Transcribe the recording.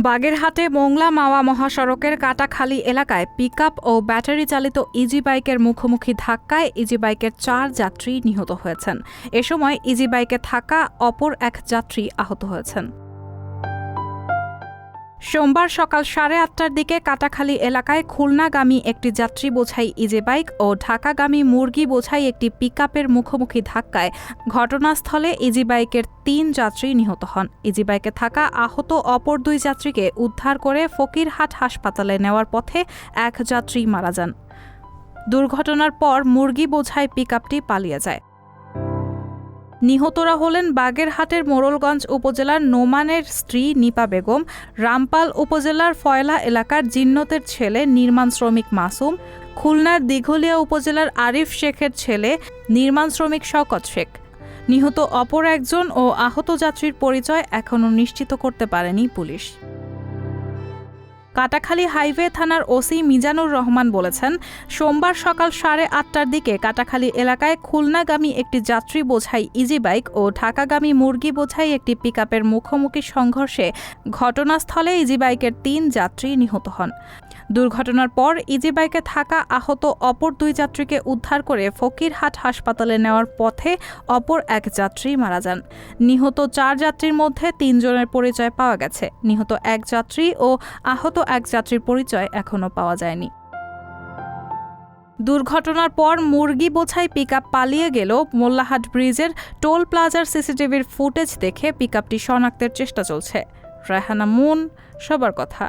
বাগেরহাটে মোংলা মাওয়া মহাসড়কের কাটাখালী এলাকায় পিকআপ ও ব্যাটারি চালিত ইজি বাইকের মুখোমুখি ধাক্কায় ইজি বাইকের ৪ যাত্রী নিহত হয়েছেন। এ সময় ইজি বাইকে থাকা অপর এক যাত্রী আহত হয়েছেন। সোমবার সকাল ৮:৩০টার দিকে কাটাখালী এলাকায় খুলনাগামী একটি যাত্রী বোঝাই ইজি বাইক ও ঢাকাগামী মুরগি বোঝাই একটি পিকআপের মুখোমুখি ধাক্কায় ঘটনাস্থলে ইজি বাইকের ৩ যাত্রী নিহত হন। ইজি বাইকে থাকা আহত অপর ২ যাত্রীকে উদ্ধার করে ফকিরহাট হাসপাতালে নেওয়ার পথে এক যাত্রী মারা যান। দুর্ঘটনার পর মুরগি বোঝাই পিকআপটি পালিয়ে যায়। নিহতরা হলেন বাগেরহাটের মোড়লগঞ্জ উপজেলার নোমানের স্ত্রী নিপা বেগম, রামপাল উপজেলার ফয়লা এলাকার জিন্নতের ছেলে নির্মাণ শ্রমিক মাসুম, খুলনার দিঘলিয়া উপজেলার আরিফ শেখের ছেলে নির্মাণ শ্রমিক শওকত শেখ। নিহত অপর একজন ও আহত যাত্রীর পরিচয় এখনও নিশ্চিত করতে পারেনি পুলিশ। কাটাখালী হাইওয়ে থানার ওসি মিজানুর রহমান বলেছেন, সোমবার সকাল ৮:৩০টার দিকে কাটাখালী এলাকায় খুলনাগামী একটি যাত্রী বোঝাই ইজি বাইক ও ঢাকাগামী মুরগি বোঝাই একটি পিকআপের মুখোমুখি সংঘর্ষে ঘটনাস্থলে ইজি বাইকের ৩ যাত্রী নিহত হন। দুর্ঘটনার পর ইজি বাইকে থাকা আহত অপর ২ যাত্রীকে উদ্ধার করে ফকিরহাট হাসপাতালে নেওয়ার পথে অপর এক যাত্রী মারা যান। নিহত ৪ যাত্রীর মধ্যে ৩ জনের পরিচয় পাওয়া গেছে। নিহত এক যাত্রী ও আহত এক যাত্রীর পরিচয় এখনও পাওয়া যায়নি। দুর্ঘটনার পর মুরগি বোঝাই পিকআপ পালিয়ে গেল। মোল্লাহাট ব্রিজের টোল প্লাজার সিসিটিভির ফুটেজ দেখে পিকআপটি শনাক্তের চেষ্টা চলছে। রায়হানা মুন, সবার কথা।